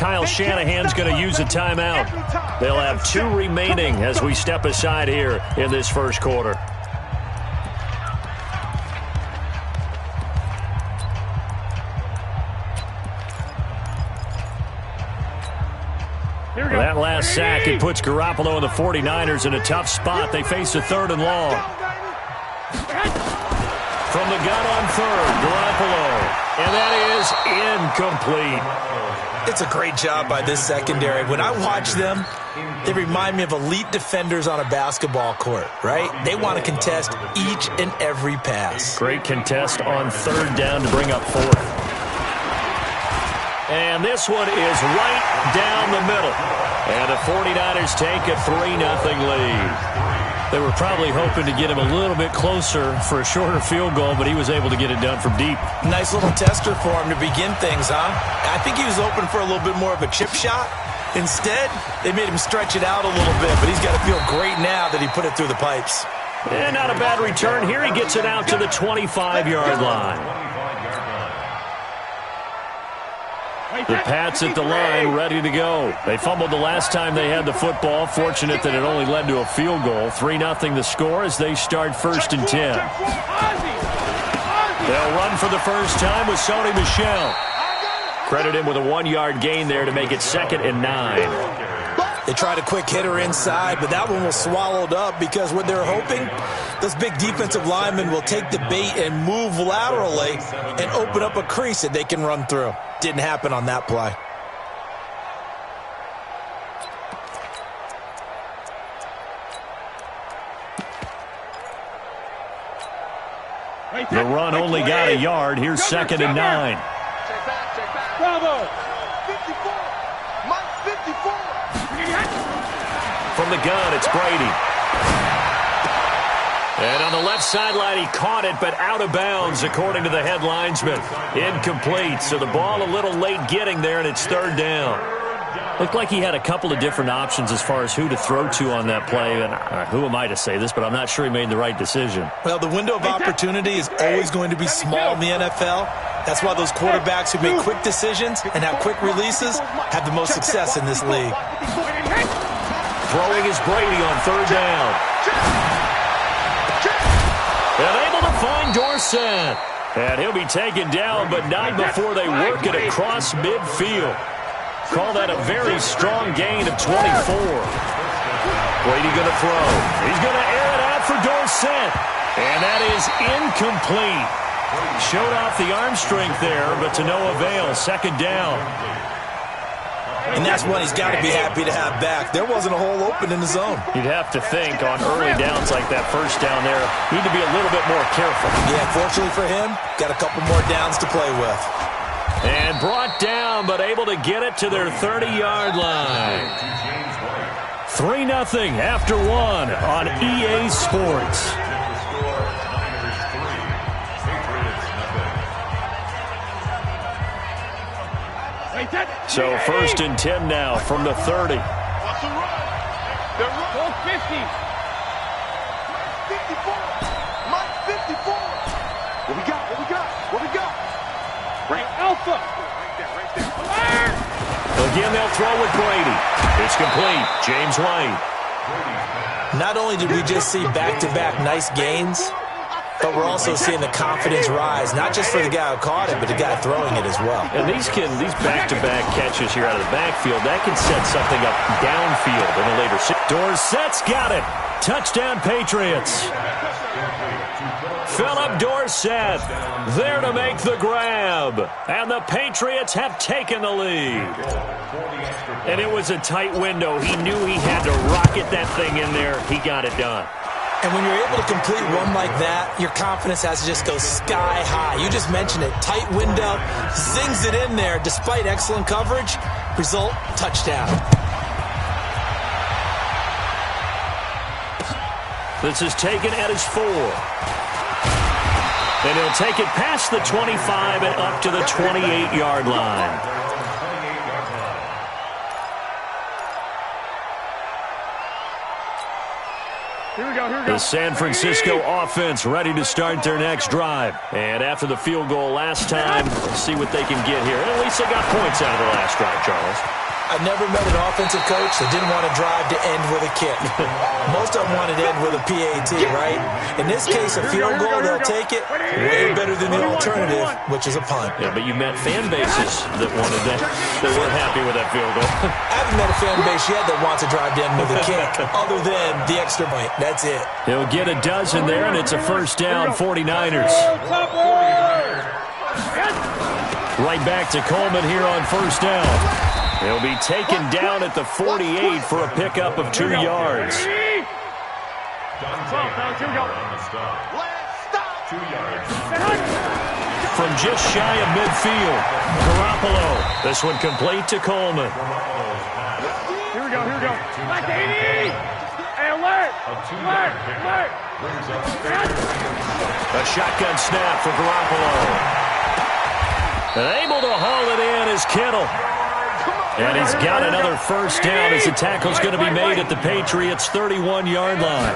Kyle Shanahan's going to use a timeout. They'll have 2 remaining as we step aside here in this first quarter. That last sack, it puts Garoppolo and the 49ers in a tough spot. They face a 3rd and long. From the gun on 3rd, Garoppolo. And that is incomplete. It's a great job by this secondary. When I watch them, they remind me of elite defenders on a basketball court, right? They want to contest each and every pass. Great contest on 3rd down to bring up 4th. And this one is right down the middle. And the 49ers take a 3-0 lead. They were probably hoping to get him a little bit closer for a shorter field goal, but he was able to get it done from deep. Nice little tester for him to begin things, huh? I think he was open for a little bit more of a chip shot. Instead, they made him stretch it out a little bit, but he's got to feel great now that he put it through the pipes. And not a bad return here. He gets it out to the 25-yard line. The Pats at the line, ready to go. They fumbled the last time they had the football. Fortunate that it only led to a field goal. 3-0 the score as they start 1st and 10. They'll run for the first time with Sony Michel. Credit him with a 1-yard gain there to make it 2nd and 9. They tried a quick hitter inside, but that one was swallowed up because what they're hoping, those big defensive linemen will take the bait and move laterally and open up a crease that they can run through. Didn't happen on that play. The run only got a yard. Here's 2nd and 9. Bravo. From the gun, it's Brady. And on the left sideline, he caught it, but out of bounds, according to the headlinesman. Incomplete, so the ball a little late getting there, and it's 3rd down. Looked like he had a couple of different options as far as who to throw to on that play. And who am I to say this, but I'm not sure he made the right decision. Well, the window of opportunity is always going to be small in the NFL. That's why those quarterbacks who make quick decisions and have quick releases have the most success in this league. Throwing is Brady on 3rd down. And able to find Dorsett. And he'll be taken down, but not before they work it across midfield. Call that a very strong gain of 24. Brady going to throw. He's going to air it out for Dorsett. And that is incomplete. Showed off the arm strength there, but to no avail. 2nd down. And that's one he's got to be happy to have back. There wasn't a hole open in the zone. You'd have to think on early downs like that first down there, need to be a little bit more careful. Yeah, fortunately for him, got a couple more downs to play with. And brought down, but able to get it to their 30-yard line. 3-0 after 1 on EA Sports. So 1st and 10 now from the 30. They're 50. 54. Mike 54. What we got? Right alpha. Right there. Again, they'll throw with Brady. It's complete. James White. Not only did we just see back-to-back nice gains, but we're also seeing the confidence rise, not just for the guy who caught it, but the guy throwing it as well. And these back-to-back catches here out of the backfield, that can set something up downfield in a later season. Dorsett's got it. Touchdown, Patriots. Philip Dorsett there to make the grab. And the Patriots have taken the lead. And it was a tight window. He knew he had to rocket that thing in there. He got it done. And when you're able to complete one like that, your confidence has to just go sky high. You just mentioned it. Tight window, zings it in there despite excellent coverage. Result, touchdown. This is taken at his 4. And he'll take it past the 25 and up to the 28-yard line. The San Francisco offense ready to start their next drive. And after the field goal last time, let's see what they can get here. And at least they got points out of the last drive, Charles. I never met an offensive coach that didn't want to drive to end with a kick. Most of them wanted to end with a PAT, right? In this case, a field goal, they'll take it way better than the alternative, which is a punt. Yeah, but you met fan bases that wanted that. They weren't happy with that field goal. I haven't met a fan base yet that wants to drive to end with a kick, other than the extra point. That's it. He'll get a dozen there, and it's a first down, 49ers. Right back to Coleman here on first down. He'll be taken down at the 48 for a pickup of 2 yards. From just shy of midfield, Garoppolo. This one complete to Coleman. Here we go. Back to 80. Hey, alert. A shotgun snap for Garoppolo. And able to haul it in is Kittle. And he's got another first down as the tackle's going to be made at the Patriots' 31-yard line.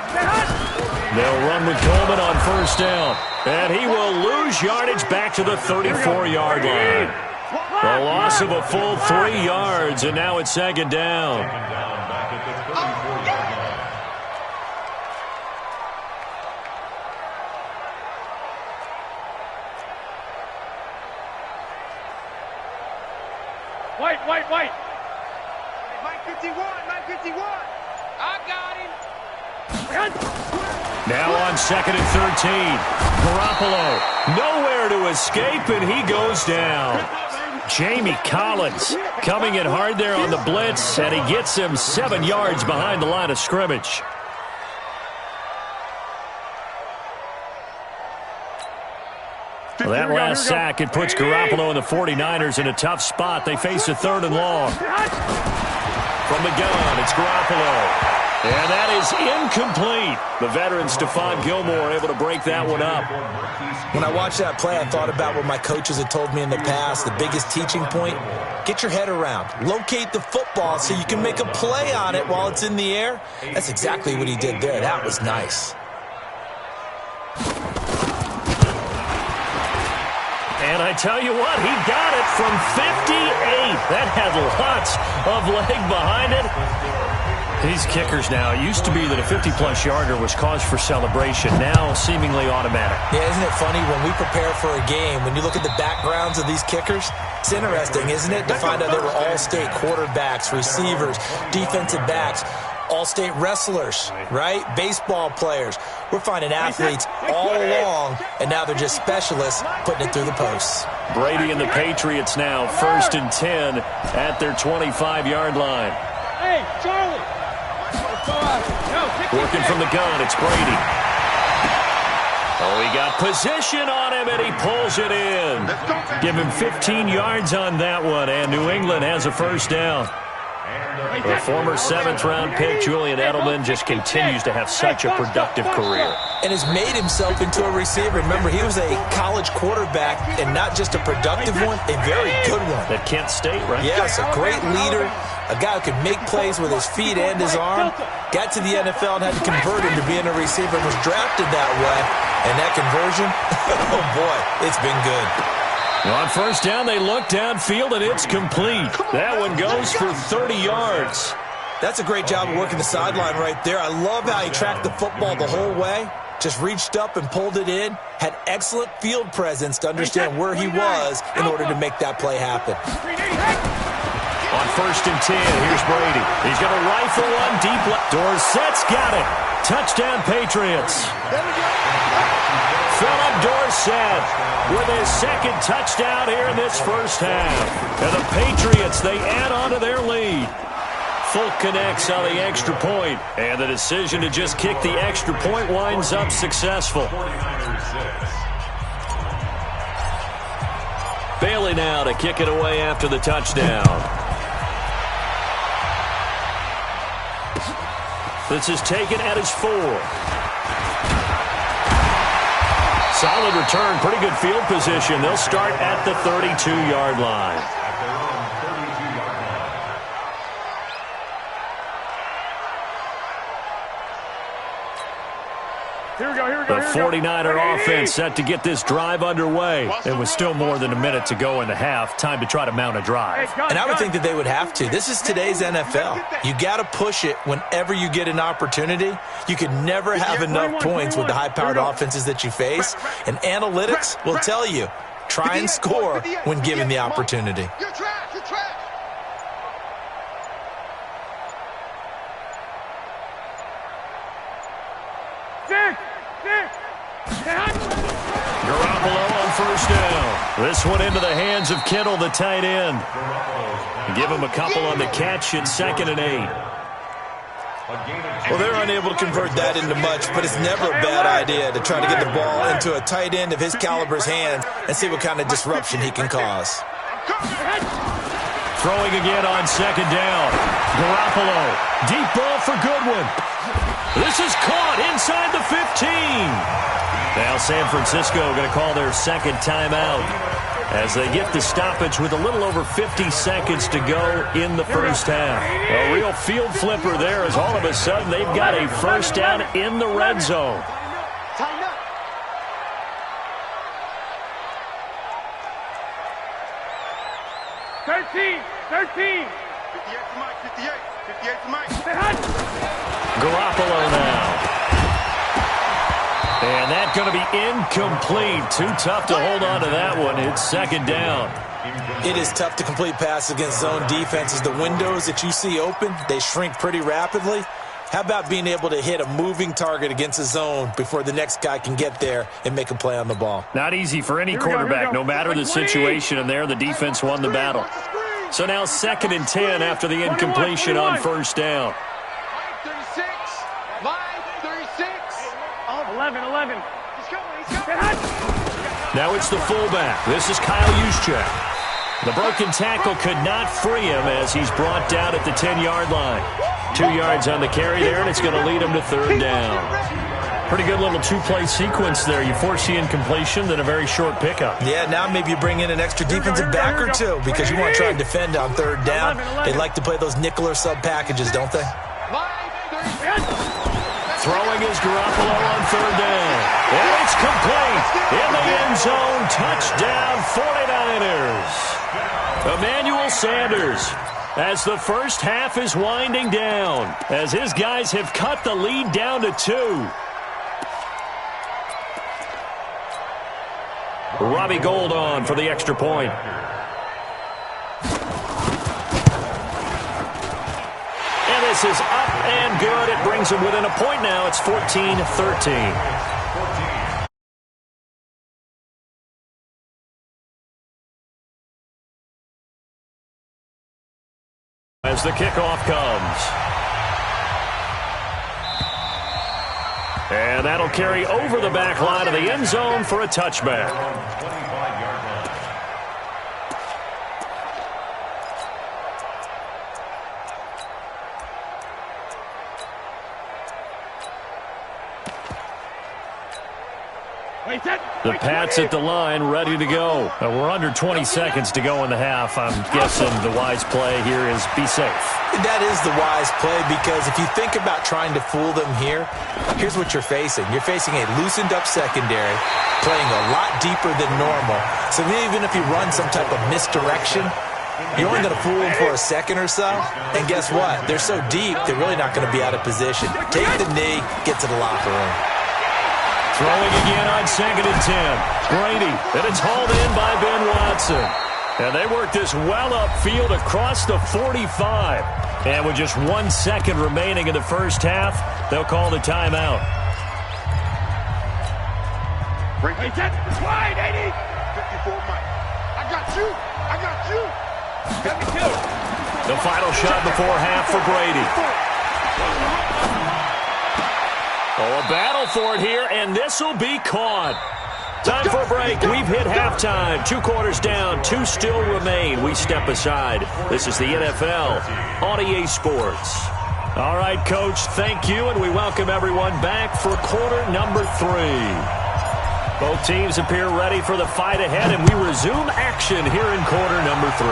They'll run with Coleman on first down. And he will lose yardage back to the 34-yard line. A loss of a full 3 yards, and now it's second down. White. Mike 51. I got him. Now on second and 13. Garoppolo nowhere to escape, and he goes down. Jamie Collins coming in hard there on the blitz, and he gets him 7 yards behind the line of scrimmage. Well, that last sack, it puts Garoppolo and the 49ers in a tough spot. They face a 3rd and long. From the gun, it's Garoppolo. And that is incomplete. The veteran Stephon Gilmore able to break that one up. When I watched that play, I thought about what my coaches had told me in the past. The biggest teaching point, get your head around. Locate the football so you can make a play on it while it's in the air. That's exactly what he did there. That was nice. And I tell you what, he got it from 58. That had lots of leg behind it. These kickers now, it used to be that a 50-plus yarder was cause for celebration. Now seemingly automatic. Yeah, isn't it funny when we prepare for a game, when you look at the backgrounds of these kickers, it's interesting, isn't it, to find out they were all-state quarterbacks, receivers, defensive backs, all-state wrestlers, right? Baseball players. We're finding athletes all along, and now they're just specialists putting it through the posts. Brady and the Patriots now, 1st and 10 at their 25-yard line. Hey, Charlie. Working from the gun, it's Brady. Oh, he got position on him, and he pulls it in. Give him 15 yards on that one, and New England has a first down. The former 7th-round pick, Julian Edelman, just continues to have such a productive career. And has made himself into a receiver. Remember, he was a college quarterback, and not just a productive one, a very good one. At Kent State, right? Yes, a great leader, a guy who could make plays with his feet and his arm. Got to the NFL and had to convert him to being a receiver and was drafted that way. And that conversion, oh boy, it's been good. On first down, they look downfield, and it's complete. That one goes for 30 yards. That's a great job of working the sideline right there. I love how he tracked the football the whole way. Just reached up and pulled it in. Had excellent field presence to understand where he was in order to make that play happen. On 1st and 10, here's Brady. He's going to rifle one deep left. Dorsett's got it. Touchdown, Patriots. Philip Dorsett with his 2nd touchdown here in this first half. And the Patriots, they add on to their lead. Folk connects on the extra point, and the decision to just kick the extra point winds up successful. Bailey now to kick it away after the touchdown. This is taken at his 4. Solid return, pretty good field position. They'll start at the 32-yard line. Here we go. The 49er offense set to get this drive underway. It was still more than a minute to go in the half. Time to try to mount a drive. And I would think that they would have to. This is today's NFL. You got to push it whenever you get an opportunity. You can never have enough points with the high-powered offenses that you face. And analytics will tell you, try and score when given the opportunity. You're trash. You're trash. Garoppolo on first down. This one into the hands of Kittle, the tight end. Give him a couple on the catch at 2nd and 8. Well, they're unable to convert that into much, but it's never a bad idea to try to get the ball into a tight end of his caliber's hands and see what kind of disruption he can cause. Throwing again on 2nd down. Garoppolo. Deep ball for Goodwin. This is caught inside the 15. Now San Francisco going to call their second timeout as they get the stoppage with a little over 50 seconds to go in the first half. A real field flipper there as all of a sudden they've got a first down in the red zone. Tighten up. Thirteen. 58 to Mike. 58 to Mike. Garoppolo now. And that's going to be incomplete. Too tough to hold on to that one. It's 2nd down. It is tough to complete passes against zone defenses. The windows that you see open, they shrink pretty rapidly. How about being able to hit a moving target against a zone before the next guy can get there and make a play on the ball? Not easy for any quarterback, no matter the situation. And there, the defense won the battle. So now 2nd and 10 after the incompletion on first down. 36. Mike, 36. 11. He's coming. Now it's the fullback. This is Kyle Juszczyk. The broken tackle could not free him as he's brought down at the 10-yard line. 2 yards on the carry there, and it's going to lead him to 3rd down. Pretty good little two-play sequence there. You force the incompletion, then a very short pickup. Yeah, now maybe you bring in an extra defensive back or two because you want to try and defend on 3rd down. They like to play those nickel or sub packages, don't they? Throwing is Garoppolo on 3rd down. And it's complete. In the end zone, touchdown 49ers. Emmanuel Sanders, as the first half is winding down, as his guys have cut the lead down to 2. Robbie Gould on for the extra point. And this is up and good. It brings him within a point now. It's 14-13. As the kickoff comes. And that'll carry over the back line of the end zone for a touchback. The Pats at the line, ready to go. We're under 20 seconds to go in the half. I'm guessing the wise play here is be safe. That is the wise play because if you think about trying to fool them here, here's what you're facing. You're facing a loosened up secondary, playing a lot deeper than normal. So even if you run some type of misdirection, you're only going to fool them for a second or so. And guess what? They're so deep, they're really not going to be out of position. Take the knee, get to the locker room. Throwing again on 2nd and 10. Brady, and it's hauled in by Ben Watson. And they work this well upfield across the 45. And with just 1 second remaining in the first half, they'll call the timeout. Break it. Wide, 80. 54, Mike. I got you. Got me too. The final shot before half for Brady. Oh, a battle for it here, and this will be caught. Time for a break. We've hit halftime. 2 quarters down, 2 still remain. We step aside. This is the NFL on EA Sports. All right, Coach, thank you, and we welcome everyone back for quarter number 3. Both teams appear ready for the fight ahead, and we resume action here in quarter number 3.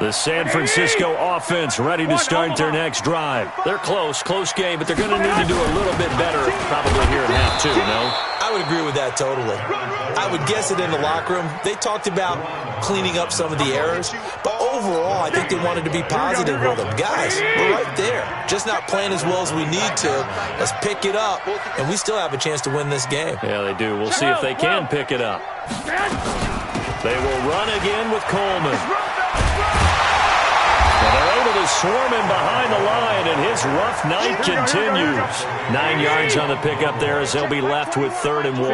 The San Francisco offense ready to start their next drive. They're close game, but they're going to need to do a little bit better probably here in half two, no? I would agree with that totally. I would guess it in the locker room. They talked about cleaning up some of the errors, but overall, I think they wanted to be positive with them. Guys, we're right there. Just not playing as well as we need to. Let's pick it up, and we still have a chance to win this game. Yeah, they do. We'll see if they can pick it up. They will run again with Coleman. And they're able to swarm him behind the line, and his rough night continues. 9 yards on the pickup there as they'll be left with 3rd and 1.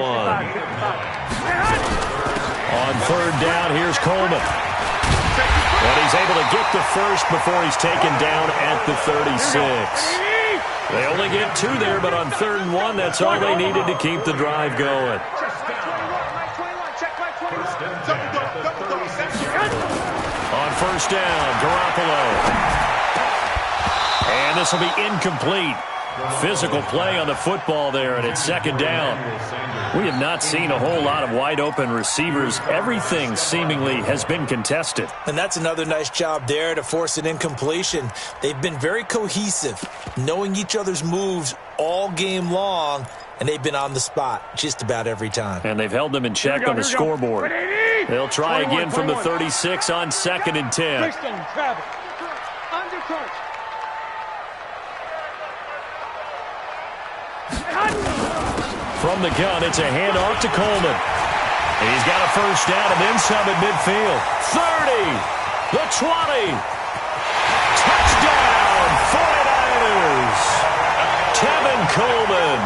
On 3rd down, here's Coleman. And he's able to get the first before he's taken down at the 36. They only get 2 there, but on 3rd and 1, that's all they needed to keep the drive going. On 1st down, Garoppolo. And this will be incomplete. Physical play on the football there, and it's 2nd down. We have not seen a whole lot of wide-open receivers. Everything seemingly has been contested. And that's another nice job there to force an incompletion. They've been very cohesive, knowing each other's moves all game long, and they've been on the spot just about every time. And they've held them in check on the scoreboard. They'll try again from the 36 on 2nd and 10. From the gun, it's a handoff to Coleman. He's got a 1st down and then some at midfield. 30, the 20. Touchdown, 49ers. Tevin Coleman,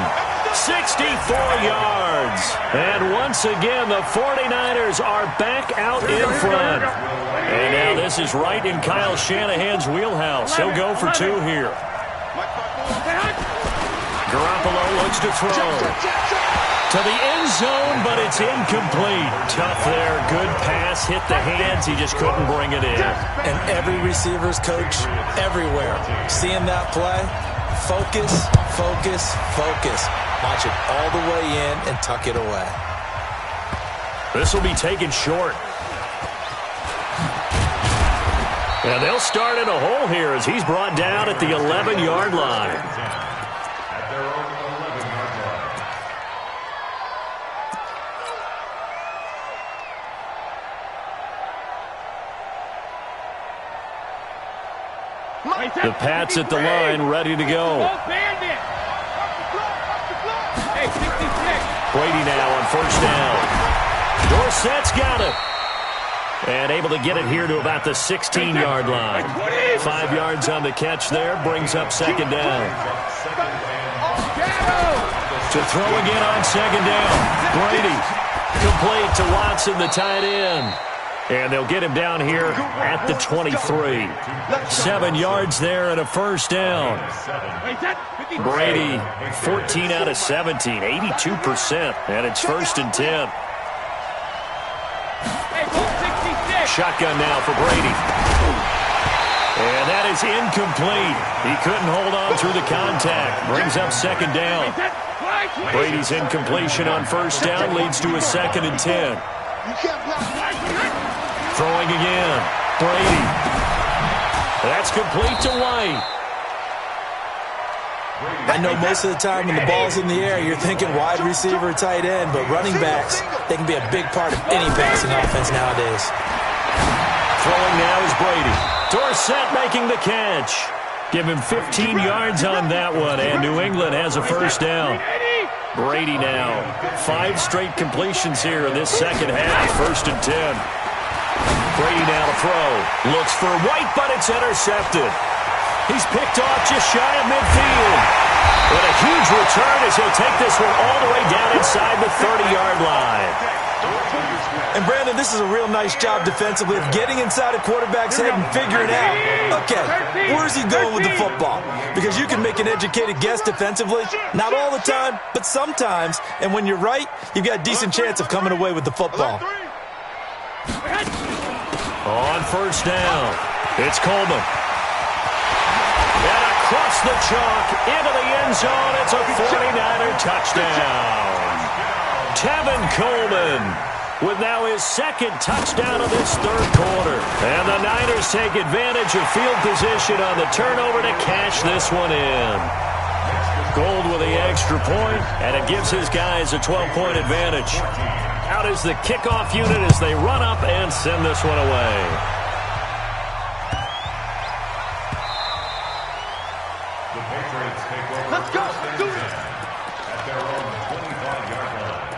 64 yards. And once again, the 49ers are back out in front. And now this is right in Kyle Shanahan's wheelhouse. He'll go for 2 here. Garoppolo looks to throw. To the end zone, but it's incomplete. Tough there. Good pass. Hit the hands. He just couldn't bring it in. And every receiver's coach everywhere. Seeing that play, focus, focus, focus. Watch it all the way in and tuck it away. This will be taken short. And they'll start in a hole here as he's brought down at the 11-yard line. The Pats at the line, ready to go. Brady now on 1st down. Dorsett's got it. And able to get it here to about the 16-yard line. 5 yards on the catch there, brings up 2nd down. To throw again on 2nd down. Brady complete to Watson, the tight end. And they'll get him down here at the 23. 7 yards there and a 1st down. Brady, 14 out of 17, 82%. And it's 1st and 10. Shotgun now for Brady. And that is incomplete. He couldn't hold on through the contact. Brings up 2nd down. Brady's incompletion on 1st down leads to a 2nd and 10. Throwing again. Brady. That's complete to White. I know most of the time when the ball's in the air, you're thinking wide receiver, tight end, but running backs, they can be a big part of any passing offense nowadays. Throwing now is Brady. Dorsett making the catch. Give him 15 yards on that one, and New England has a 1st down. Brady now. 5 straight completions here in this 2nd half. 1st and 10. Brady now to throw. Looks for White, but it's intercepted. He's picked off just shy of midfield. But a huge return as he'll take this one all the way down inside the 30-yard line. And, Brandon, this is a real nice job defensively of getting inside a quarterback's head and figuring out, okay, where's he going with the football? Because you can make an educated guess defensively. Not all the time, but sometimes. And when you're right, you've got a decent chance of coming away with the football. On 1st down, it's Coleman. And across the chalk into the end zone, it's a 49er touchdown. Tevin Coleman, with now his second touchdown of this third quarter. And the Niners take advantage of field position on the turnover to cash this one in. Gold with the extra point, and it gives his guys a 12-point advantage. Out is the kickoff unit as they run up and send this one away. Let's go. Do it. At their own 25-yard line.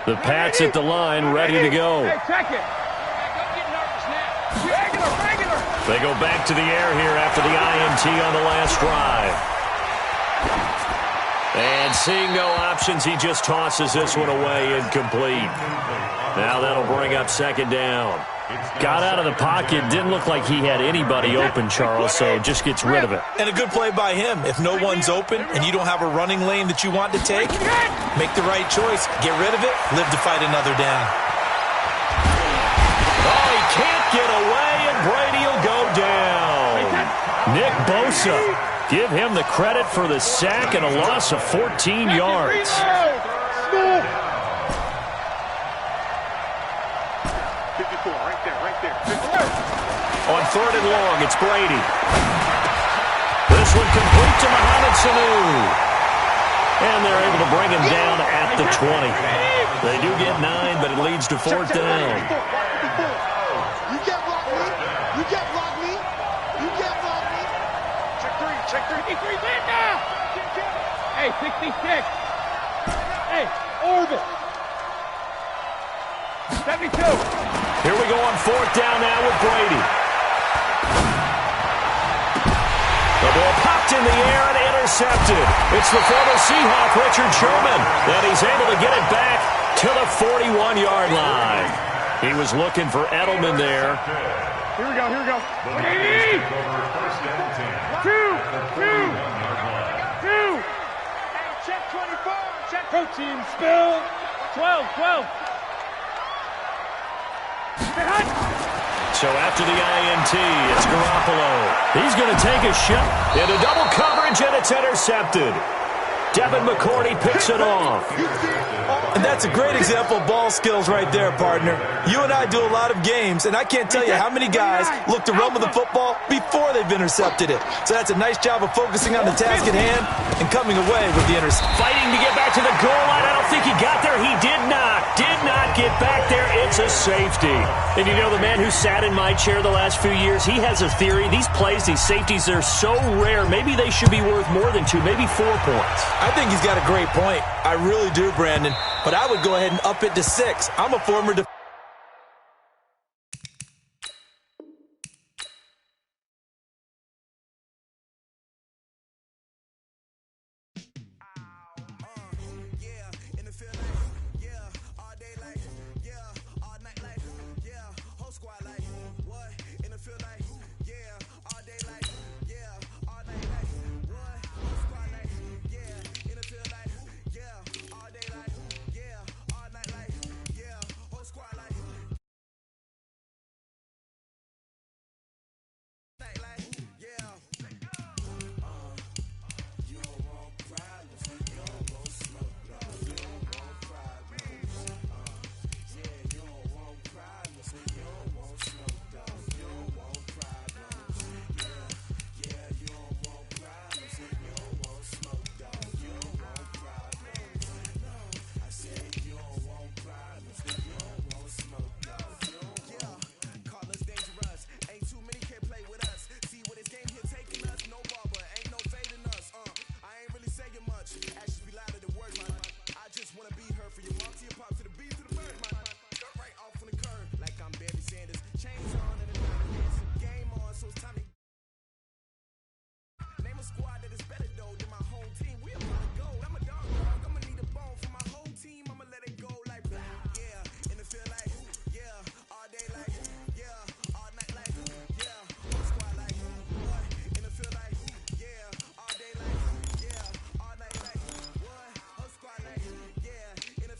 The Pats at the line, ready to go. Hey, check it. Don't get nervous now. Regular. They go back to the air here after the INT on the last drive. And seeing no options, he just tosses this one away incomplete. Now that'll bring up second down. Got out of the pocket, didn't look like he had anybody open, Charles, so just gets rid of it. And a good play by him. If no one's open and you don't have a running lane that you want to take, make the right choice. Get rid of it, live to fight another down. Oh, he can't get away, and Brady will go down. Nick Bosa, give him the credit for the sack and a loss of 14 yards. On third and long, it's Brady. This one complete to Mohamed Sanu. And they're able to bring him down at the 20. They do get 9, but it leads to fourth down. You get block me. You get block me. You get block me. Check three. 53 man now. Hey, 66. Hey, orbit. 72. Here we go on fourth down now with Brady. The ball popped in the air and intercepted. It's the former Seahawk, Richard Sherman, and he's able to get it back to the 41-yard line. He was looking for Edelman there. Here we go. Brady! 2. Hey, check 24. Check. Protein spill. 12. So after the INT, it's Garoppolo. He's going to take a shot into double coverage, and it's intercepted. Devin McCourty picks it off. And that's a great example of ball skills right there, partner. You and I do a lot of games, and I can't tell you how many guys look to run with the football before they've intercepted it. So that's a nice job of focusing on the task at hand and coming away with the interception. Fighting to get back to the goal line. I don't think he got there. He did not get back there. It's a safety. And you know, the man who sat in my chair the last few years, he has a theory. These plays, these safeties, they're so rare. Maybe they should be worth more than 2, maybe 4 points. I think he's got a great point. I really do, Brandon. But I would go ahead and up it to 6. I'm a former defender.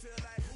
feel like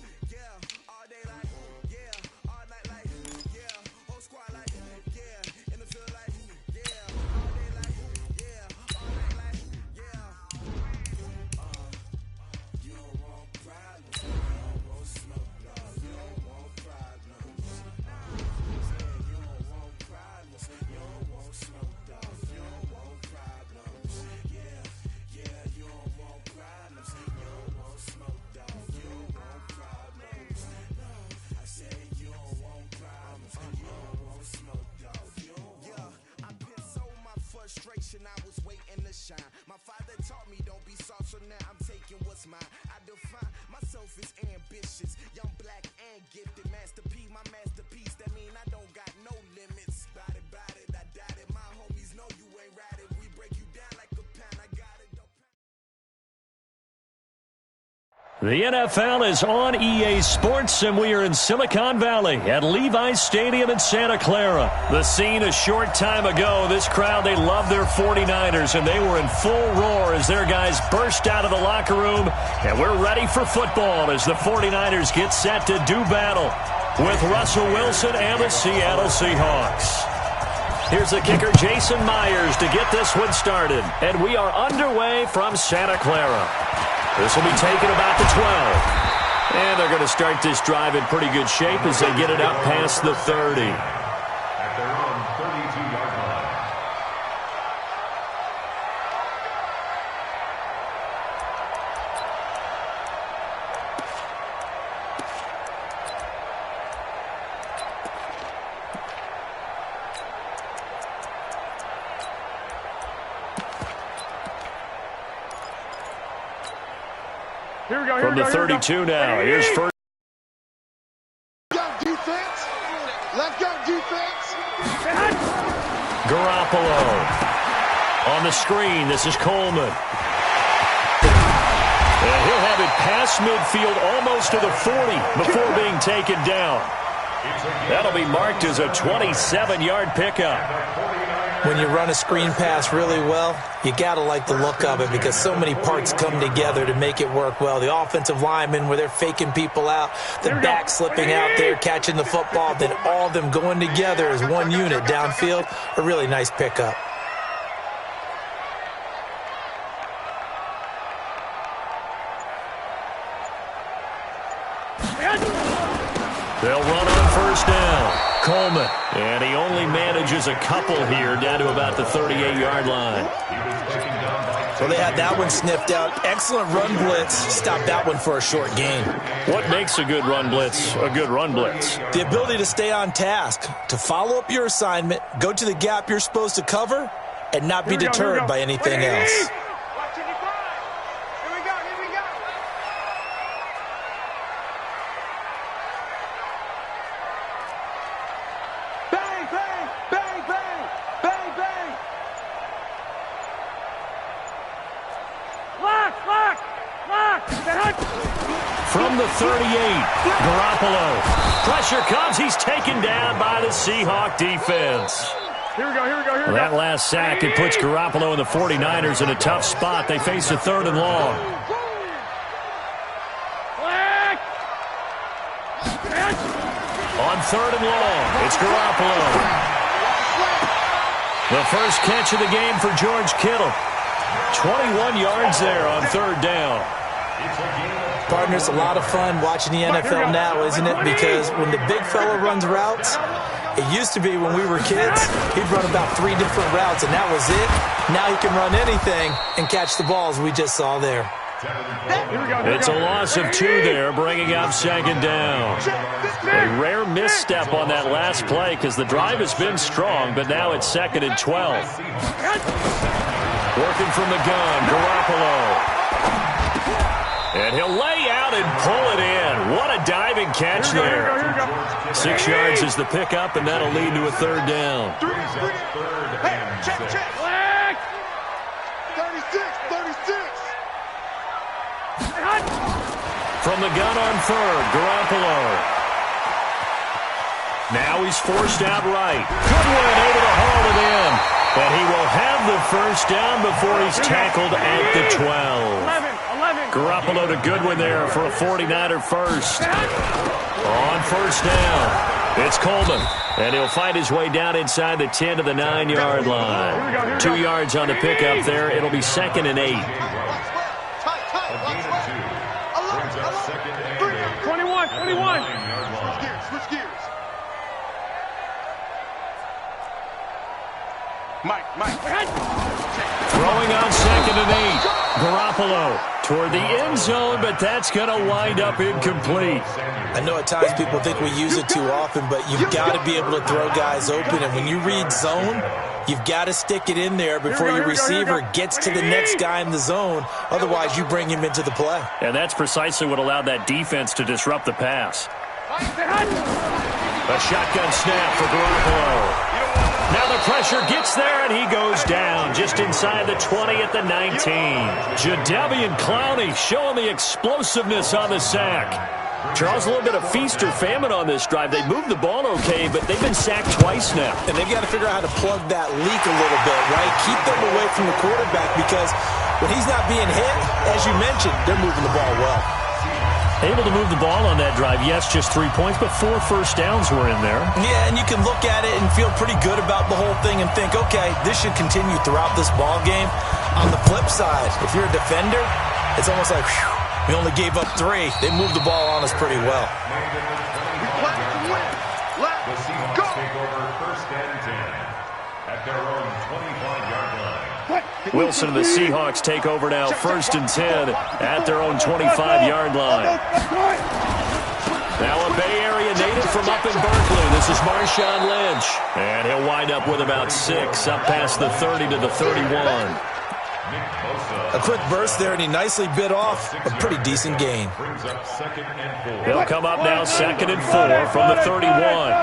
The NFL is on EA Sports, and we are in Silicon Valley at Levi's Stadium in Santa Clara. The scene a short time ago. This crowd, they love their 49ers, and they were in full roar as their guys burst out of the locker room. And we're ready for football as the 49ers get set to do battle with Russell Wilson and the Seattle Seahawks. Here's the kicker, Jason Myers, to get this one started. And we are underway from Santa Clara. This will be taken about the 12. And they're going to start this drive in pretty good shape as they get it up past the 30. At their own 32-yard line. Here we go. From the 32 now. Here's first. Defense. Let's go, defense. Garoppolo. On the screen, this is Coleman. And he'll have it past midfield almost to the 40 before being taken down. That'll be marked as a 27-yard pickup. When you run a screen pass really well, you got to like the look of it because so many parts come together to make it work well. The offensive linemen, where they're faking people out, the back slipping out there, catching the football, then all of them going together as one unit downfield, a really nice pickup. They'll run on first down. Coleman. And he only manages a couple here down to about the 38-yard line. So they had that one sniffed out. Excellent run blitz. Stopped that one for a short gain. What makes a good run blitz a good run blitz? The ability to stay on task, to follow up your assignment, go to the gap you're supposed to cover, and not be deterred by anything else. From the 38, Garoppolo. Pressure comes. He's taken down by the Seahawk defense. Here we go. That last sack, it puts Garoppolo and the 49ers in a tough spot. They face a 3rd and long. On 3rd and long, it's Garoppolo. The first catch of the game for George Kittle. 21 yards there on 3rd down. Partners, a lot of fun watching the NFL now, isn't it? Because when the big fella runs routes, it used to be when we were kids, he'd run about 3 different routes, and that was it. Now he can run anything and catch the balls we just saw there. It's a loss of 2 there, bringing up 2nd down. A rare misstep on that last play because the drive has been strong, but now it's 2nd and 12. Working from the gun, Garoppolo. And he'll lay out and pull it in. What a diving catch there. 6 yards is the pickup, and that'll lead to a 3rd down. Hey, check. 36. From the gun on 3rd, Garoppolo. Now he's forced out right. Goodwin able to haul it in. But he will have the first down before he's tackled at the 12. 11. Garoppolo to Goodwin there for a 49er first. On first down, it's Coleman. And he'll find his way down inside the 10 to the 9-yard line. 2 yards on the pickup there. It'll be 2nd and 8. 21. Switch gears. Mike. Throwing on 2nd and 8. Garoppolo toward the end zone, but that's going to wind up incomplete. I know at times people think we use it too often, but you've got to be able to throw guys open. And when you read zone, you've got to stick it in there before your receiver gets to the next guy in the zone. Otherwise, you bring him into the play. And that's precisely what allowed that defense to disrupt the pass. A shotgun snap for Garoppolo. Now the pressure gets there, and he goes down just inside the 20 at the 19. Jadeveon Clowney showing the explosiveness on the sack. Charles, a little bit of feast or famine on this drive. They moved the ball okay, but they've been sacked twice now. And they've got to figure out how to plug that leak a little bit, right? Keep them away from the quarterback because when he's not being hit, as you mentioned, they're moving the ball well. Able to move the ball on that drive. Yes, just 3 points, but 4 first downs were in there. Yeah, and you can look at it and feel pretty good about the whole thing and think, okay, this should continue throughout this ball game. On the flip side, if you're a defender, it's almost like, whew, we only gave up 3. They moved the ball on us pretty well. The Seahawks take over first and 10 at their own 25-yard line. Wilson and the Seahawks take over now, first and 10 at their own 25-yard line. Now a Bay Area native from up in Berkeley. This is Marshawn Lynch. And he'll wind up with about 6 up past the 30 to the 31. A quick burst there, and he nicely bit off a pretty decent gain. He'll come up now, 2nd and 4 from the 31.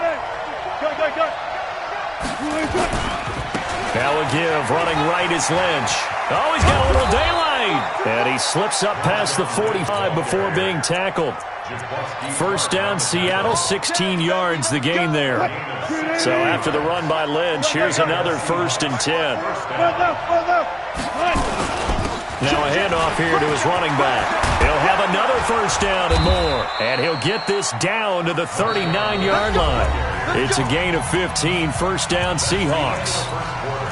Now a give, running right is Lynch. Oh, he's got a little daylight. And he slips up past the 45 before being tackled. First down, Seattle, 16 yards the gain there. So after the run by Lynch, here's another 1st and 10. Now a handoff here to his running back. He'll have another first down and more. And he'll get this down to the 39-yard line. It's a gain of 15, first down Seahawks.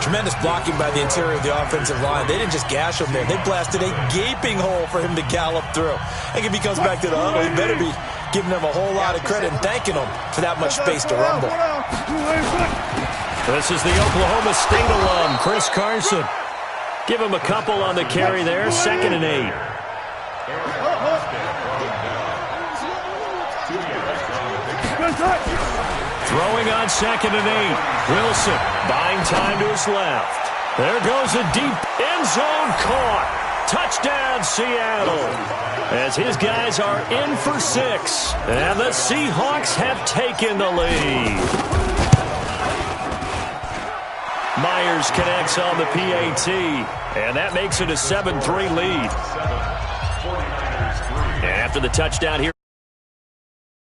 Tremendous blocking by the interior of the offensive line. They didn't just gash him there. They blasted a gaping hole for him to gallop through. I think if he comes back to the huddle, he better be giving them a whole lot of credit and thanking them for that much space to rumble. This is the Oklahoma State alum, Chris Carson. Give him a couple on the carry there, 2nd and 8. Throwing on 2nd and 8. Wilson buying time to his left. There goes a deep end zone caught. Touchdown, Seattle. As his guys are in for 6. And the Seahawks have taken the lead. Myers connects on the PAT. And that makes it a 7-3 lead. And after the touchdown here.